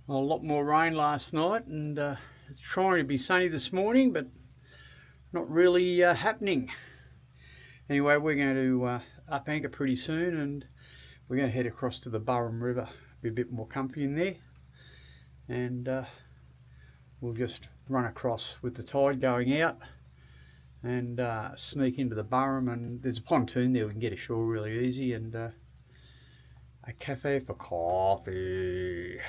Well, a lot more rain last night, and it's trying to be sunny this morning, but not really happening. Anyway, we're going to up anchor pretty soon, and we're going to head across to the Burrum River. Be a bit more comfy in there, and we'll just run across with the tide going out and sneak into the Burrum. And there's a pontoon there, we can get ashore really easy, and a cafe for coffee.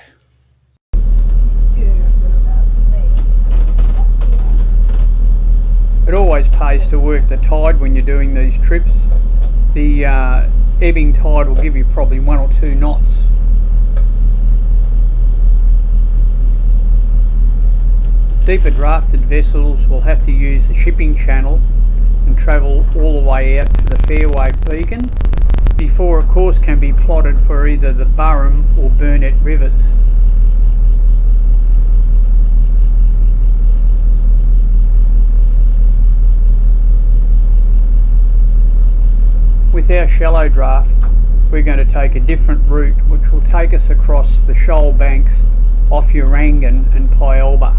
It always pays to work the tide when you're doing these trips. The ebbing tide will give you probably 1 or 2 knots. Deeper drafted vessels will have to use the shipping channel and travel all the way out to the Fairway beacon before a course can be plotted for either the Burrum or Burnett rivers. With our shallow draft, we're going to take a different route which will take us across the shoal banks off Urangan and Pyalba.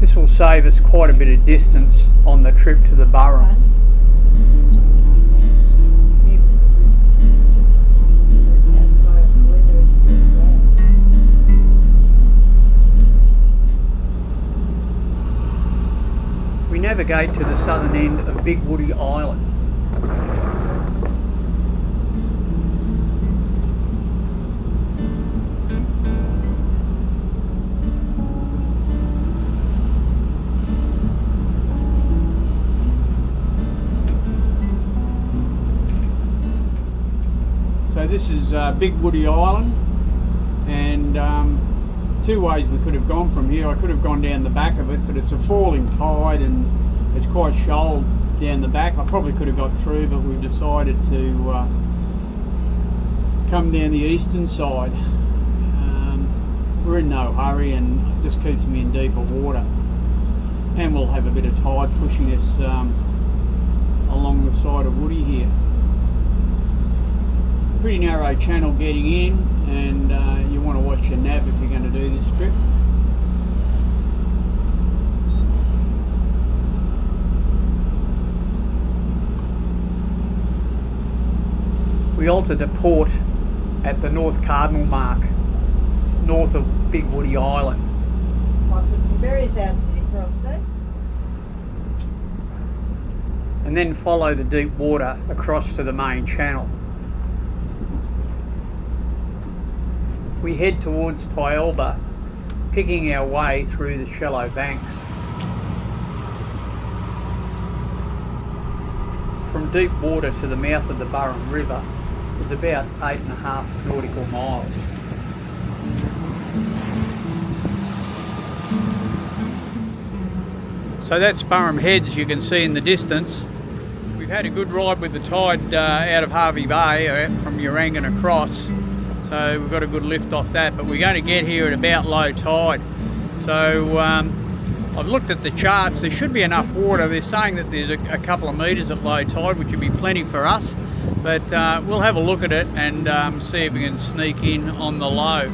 This will save us quite a bit of distance on the trip to the Burrum. We navigate to the southern end of Big Woody Island. So this is Big Woody Island, and 2 ways we could have gone from here. I could have gone down the back of it, but it's a falling tide and it's quite shoal down the back. I probably could have got through, but we've decided to come down the eastern side. We're in no hurry, and it just keeps me in deeper water, and we'll have a bit of tide pushing us along the side of Woody here. Pretty narrow channel getting in, and you want to watch your nav if you're going to do this trip. We altered to port at the North Cardinal mark, north of Big Woody Island. Might put some berries out to defrost it. And then follow the deep water across to the main channel. We head towards Pyalba, picking our way through the shallow banks. From deep water to the mouth of the Burrum River is about 8.5 nautical miles. So that's Burrum Heads, you can see in the distance. We've had a good ride with the tide out of Hevey Bay, from Urangan across. So we've got a good lift off that, but we're going to get here at about low tide. So I've looked at the charts, there should be enough water. They're saying that there's a couple of metres at low tide, which would be plenty for us. But we'll have a look at it and see if we can sneak in on the low.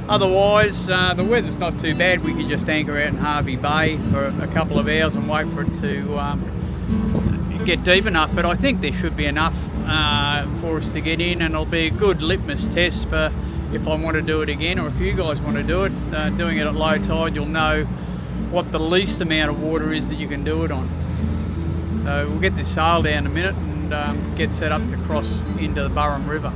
Otherwise, the weather's not too bad. We can just anchor out in Hevey Bay for a couple of hours and wait for it to get deep enough. But I think there should be enough for us to get in, and it'll be a good litmus test for if I want to do it again, or if you guys want to do it. Doing it at low tide, you'll know what the least amount of water is that you can do it on. So we'll get this sail down in a minute and get set up to cross into the Burrum River.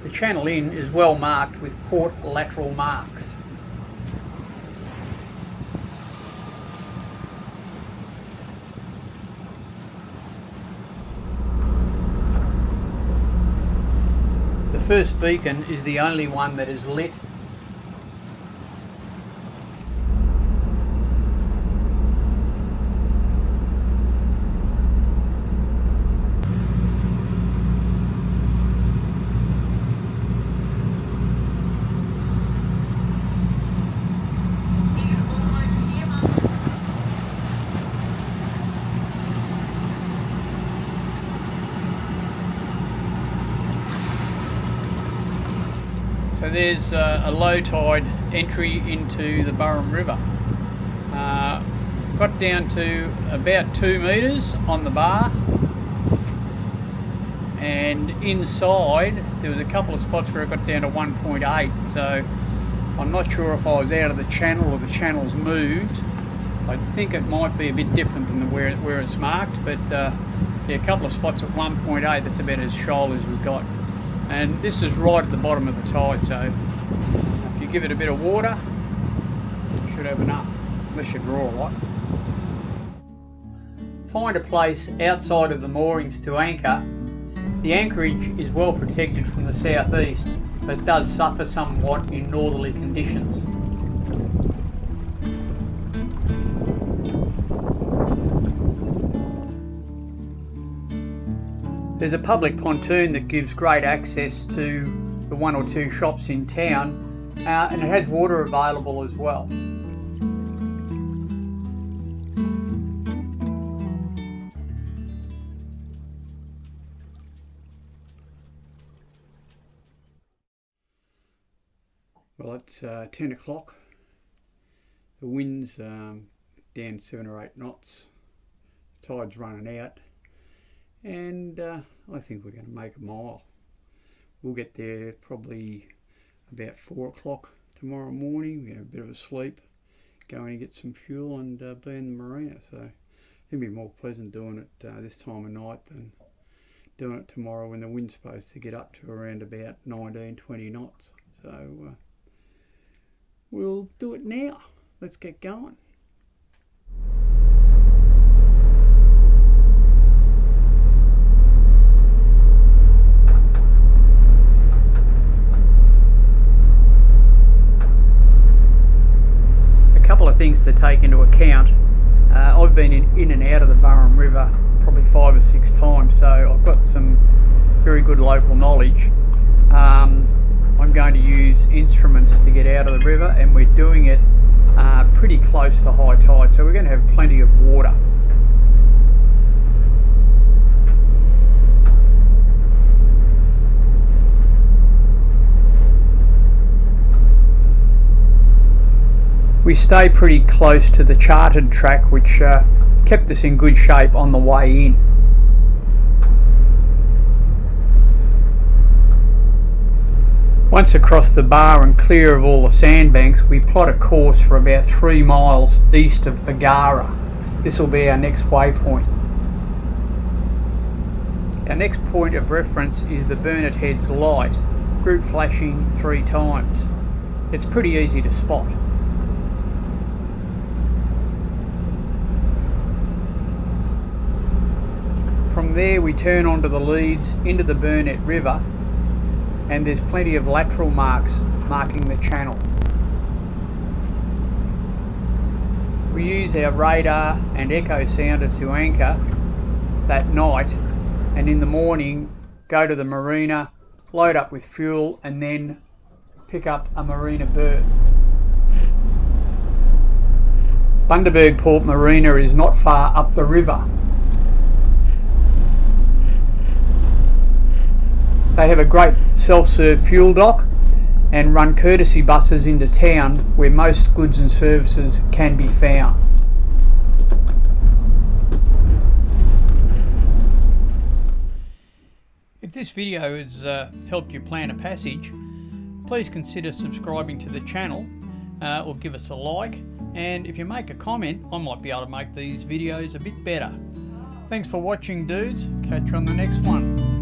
The channel in is well marked with port lateral marks. The first beacon is the only one that is lit. there's a low tide entry into the Burrum River. Got down to about 2 metres on the bar, and inside there was a couple of spots where it got down to 1.8, so I'm not sure if I was out of the channel or the channel's moved. I think it might be a bit different than where it's marked, but yeah, a couple of spots at 1.8, that's about as shoal as we've got. And this is right at the bottom of the tide, so if you give it a bit of water, you should have enough, unless you draw a lot. Find a place outside of the moorings to anchor. The anchorage is well protected from the southeast, but does suffer somewhat in northerly conditions. There's a public pontoon that gives great access to the 1 or 2 shops in town, and it has water available as well. Well, it's 10 o'clock. The wind's down 7 or 8 knots. The tide's running out. And I think we're going to make a mile. We'll get there probably about 4 o'clock tomorrow morning. We have a bit of a sleep, go in and get some fuel, and be in the marina. So it'll be more pleasant doing it this time of night than doing it tomorrow when the wind's supposed to get up to around about 19-20 knots. So we'll do it now. Let's get going. Couple of things to take into account. I've been in and out of the Burrum River probably 5 or 6 times, so I've got some very good local knowledge. I'm going to use instruments to get out of the river, and we're doing it pretty close to high tide, so we're going to have plenty of water. We stay pretty close to the chartered track, which kept us in good shape on the way in. Once across the bar and clear of all the sandbanks, we plot a course for about 3 miles east of Bagara. This will be our next waypoint. Our next point of reference is the Burrum Heads light, group flashing 3 times. It's pretty easy to spot. From there we turn onto the leads into the Burrum River, and there's plenty of lateral marks marking the channel. We use our radar and echo sounder to anchor that night, and in the morning go to the marina, load up with fuel, and then pick up a marina berth. Bundaberg Port Marina is not far up the river. They have a great self-serve fuel dock and run courtesy buses into town where most goods and services can be found. If this video has helped you plan a passage, please consider subscribing to the channel or give us a like, and if you make a comment, I might be able to make these videos a bit better. Thanks for watching, dudes. Catch you on the next one.